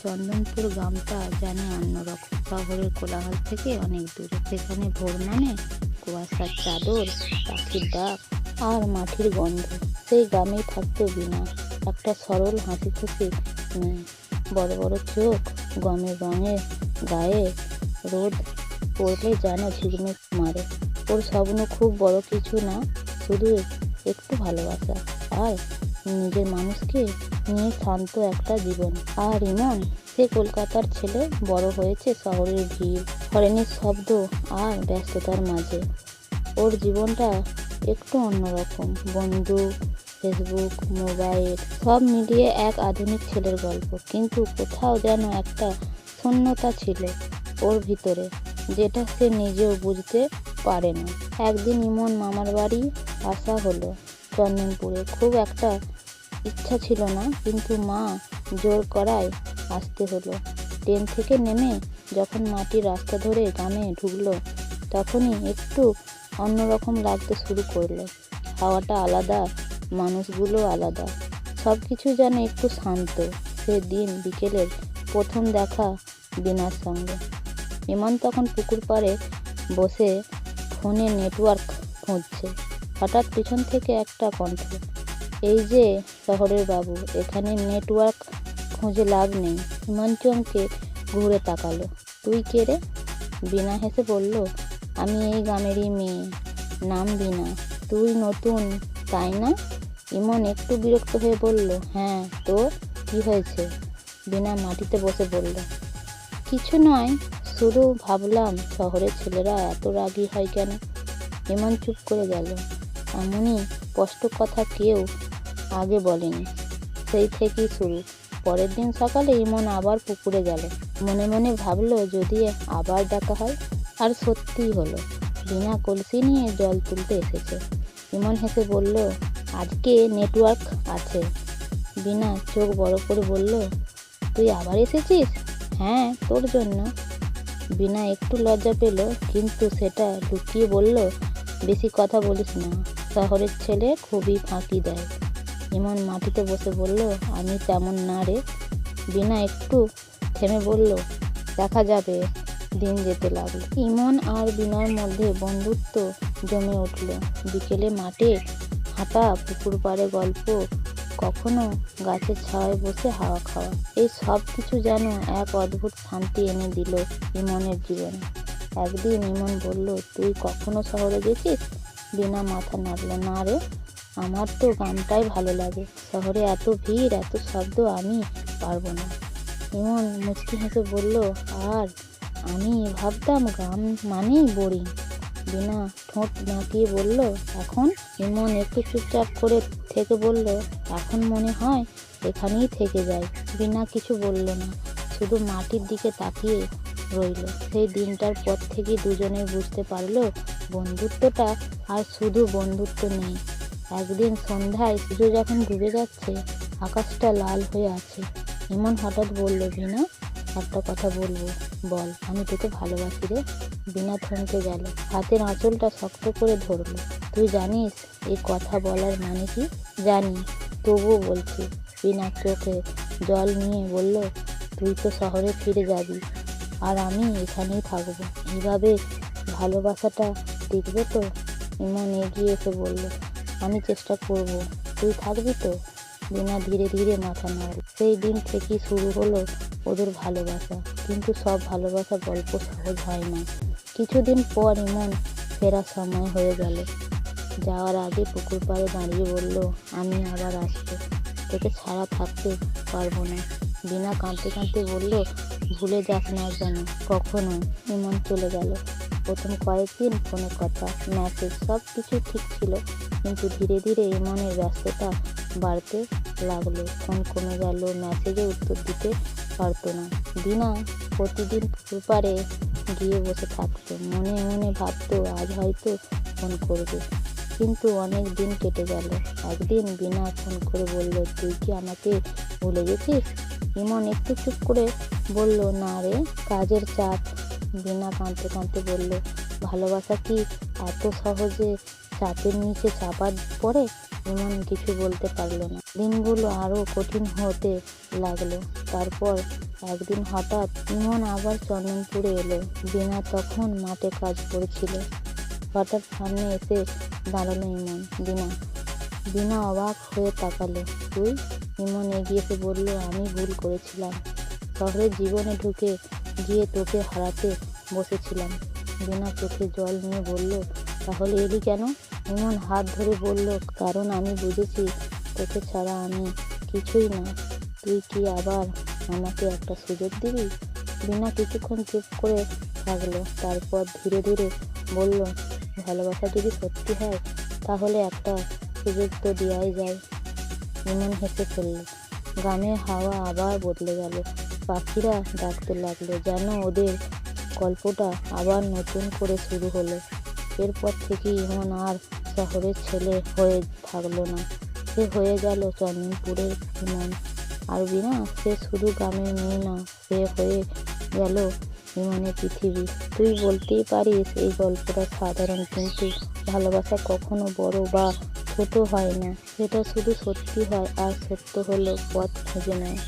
চন্দনপুর গ্রামটা যেন অন্যরকম, শহরের কোলাহল থেকে অনেক দূরে। সেখানে ভোর মানে কুয়াশার চাদর, পাখির ডাক আর মাটির গন্ধ। সেই গ্রামেই থাকতো বিনা, একটা সরল হাসি খুশি মেয়ে। বড় বড় চোখ, গমের রঙের গায়ে রোদ পড়লে যেন ঝিকমিক মারে। ওর স্বপ্ন খুব বড় কিছু না, শুধু একটু ভালোবাসা আর নিজের মানুষকে নিয়ে শান্ত একটা জীবন। আর ইমন, সে কলকাতার ছেলে, বড় হয়েছে শহরের ভিড়, হরেনের শব্দ আর ব্যস্ততার মাঝে। ওর জীবনটা একটু অন্যরকম। বন্ধু, ফেসবুক, মোবাইল সব মিলিয়ে এক আধুনিক ছেলের গল্প। কিন্তু কোথাও যেন একটা শূন্যতা ছিল ওর ভিতরে, যেটা সে নিজেও বুঝতে পারে না। একদিন ইমন মামার বাড়ি আসা হলো চন্দনপুরে। খুব একটা ইচ্ছা ছিল না, কিন্তু মা জোর করায় আসতে হলো। ট্রেন থেকে নেমে যখন মাটির রাস্তা ধরে গ্রামে ঢুকলো, তখনই একটু অন্যরকম লাগতে শুরু করলো। হাওয়াটা আলাদা, মানুষগুলো আলাদা, সব কিছু যেন একটু শান্ত। সেদিন বিকেলের প্রথম দেখা বিনার সঙ্গে। ইমন তখন পুকুর পাড়ে বসে ফোনে নেটওয়ার্ক খুঁজছে। হঠাৎ পিছন থেকে একটা কণ্ঠ, এই যে শহরের বাবু, এখানে নেটওয়ার্ক খুঁজে লাভ নেই। ইমন চমকে ঘুরে তাকালো। তুই কে রে? বিনা হেসে বলল, আমি এই গ্রামেরই মেয়ে, নাম বিনা। তুই নতুন তাই না? ইমন একটু বিরক্ত হয়ে বলল, হ্যাঁ, তো কি হয়েছে? বিনা মাটিতে বসে বলল, কিছু নয়, শুধু ভাবলাম শহরের ছেলেরা এত রাগী হয় কেন। ইমন চুপ করে গেল। এমনই স্পষ্ট কথা কেউ আগে বলেনি। সেই থেকেই শুরু। পরের দিন সকালে ইমন আবার পুকুরে গেল। মনে মনে ভাবলো যদি আবার ডাকা হয়। আর সত্যিই হলো। বিনা কলসি নিয়ে জল তুলতে এসেছে। ইমন হেসে বলল, আজকে নেটওয়ার্ক আছে। বিনা চোখ বড় করে বলল, তুই আবার এসেছিস? হ্যাঁ, তোর জন্য। বিনা একটু লজ্জা পেল, কিন্তু সেটা লুকিয়ে বলল, বেশি কথা বলিস না, শহরের ছেলে খুবই ফাঁকি দেয়। ইমন মাটিতে বসে বলল, আমি তেমন না রে। বিনা একটু থেমে বলল, দেখা যাবে। দিন যেতে লাগলো। ইমন আর বিনার মধ্যে বন্ধুত্ব জমে উঠল। বিকেলে মাঠে হাঁটা, পুকুর পাড়ে গল্প, কখনো গাছের ছায়ায় বসে হাওয়া খাওয়া। এই সব কিছু যেন এক অদ্ভুত শান্তি এনে দিল ইমনের জীবনে। একদিন ইমন বলল, তুই কখনো শহরে গেছিস? বিনা মাথা নাড়ল, না রে, আমার তো গ্রামটাই ভালো লাগে। শহরে এত ভিড়, এত শব্দ, আমি পারবো না। ইমন মুচকি হেসে বলল, আর আমি ভাবতাম গ্রাম মানেই বোরিং। বিনা ঠোঁট নাকিয়ে বলল, এখন? ইমন একটু চুপচাপ করে থেকে বলল, এখন মনে হয় এখানেই থেকে যাই। বিনা কিছু বলল না, শুধু মাটির দিকে তাকিয়ে রইল। সেই দিনটার পর থেকে দুজনে বুঝতে পারলো বন্ধুত্বটা আর শুধু বন্ধুত্ব নেই। একদিন সন্ধ্যায় সূর্য যখন ডুবে যাচ্ছে, আকাশটা লাল হয়ে আছে, ইমন হঠাৎ বলল, বিনা, একটা কথা বলবো। বল। আমি তোকে ভালোবাসি রে। বিনা থমকে গেল, হাতের আঁচলটা শক্ত করে ধরল। তুই জানিস এই কথা বলার মানে কি? জানি, তবুও বলছি। বিনা চোখে জল নিয়ে বলল, তুই তো শহরে ফিরে যাবি, আর আমি এখানেই থাকবো। এইভাবে ভালোবাসাটা টিকবে তো? ইমন এগিয়ে এসে বলল, আমি চেষ্টা করব। তুই থাকবি তো? বিনা ধীরে ধীরে মাথা নাড়ল। সেই দিন থেকেই শুরু হলো ওদের ভালোবাসা। কিন্তু সব ভালোবাসা গল্প সহজ হয় না। কিছুদিন পর ইমন ফেরার সময় হয়ে গেল। যাওয়ার আগে পুকুর পাড়ে দাঁড়িয়ে বলল, আমি আবার আসবো, তোকে ছাড়া থাকতে পারবো না। বিনা কাঁদতে কাঁদতে বলল, ভুলে যাস না যেন কখনো। ইমন চলে গেল। প্রথম কয়েকদিন ফোনে কথা, মেসেজ, সব কিছু ঠিক ছিল। কিন্তু ধীরে ধীরে ইমনের ব্যস্ততা বাড়তে লাগলো। ফোন কমে গেল, মেসেজে উত্তর দিতে পারতো না। বিনা প্রতিদিন পুকুর পাড়ে গিয়ে বসে থাকতো। মনে মনে ভাবতো আজ হয়তো ফোন করবে। কিন্তু অনেক দিন কেটে গেল। একদিন বিনা ফোন করে বলল, তুই কি আমাকে ভুলে গেছিস? ইমন একটু চুপ করে বলল, না রে, কাজের চাপ। বিনা কাঁদতে কাঁদতে বলল, ভালোবাসা কি এত সহজে চাপের নিচে চাপা পড়ে? ইমন কিছু বলতে পারল না। দিনগুলো আরো কঠিন হতে লাগলো। তারপর একদিন হঠাৎ ইমন আবার চন্দনপুরে এলো। বিনা তখন মাঠে কাজ করছিল। হঠাৎ সামনে এসে দাঁড়ালো ইমন। বিনা বিনা অবাক হয়ে তাকালো। তুই? ইমন এগিয়ে এসে বলল, আমি ভুল করেছিলাম। শহরের জীবনে ঢুকে গিয়ে তোকে হারাতে বসেছিলাম। বিনা চোখে জল নিয়ে বলল, তাহলে এলি কেন? ইমন হাত ধরে বলল, কারণ আমি বুঝেছি তোকে ছাড়া আমি কিছুই না। তুই কি আবার আমাকে একটা সুযোগ দিবি? বিনা কিছুক্ষণ চুপ করে থাকলো, তারপর ধীরে ধীরে বলল, ভালোবাসা যদি সত্যি হয় তাহলে একটা সুযোগ তো দেওয়াই যায়। ইমন হেসে ফেলল। গ্রামের হাওয়া আবার বদলে গেল। পাখিরা ডাকতে লাগলো, যেন ওদের গল্পটা আবার নতুন করে শুরু হলো। এরপর থেকে ইমন আর শহরের ছেলে হয়ে থাকলো না, সে হয়ে গেল চন্দনপুরের ইমন। আর বিনা, সে শুধু গ্রামের মেয়ে না, সে হয়ে গেল ইমনের পৃথিবী। তুই বলতেই পারিস এই গল্পটা সাধারণ, কিন্তু ভালোবাসা কখনো বড় বা ছোট হয় না, সেটা শুধু সত্যি হয়, আর সত্য হলো পথ খুঁজে নেয়।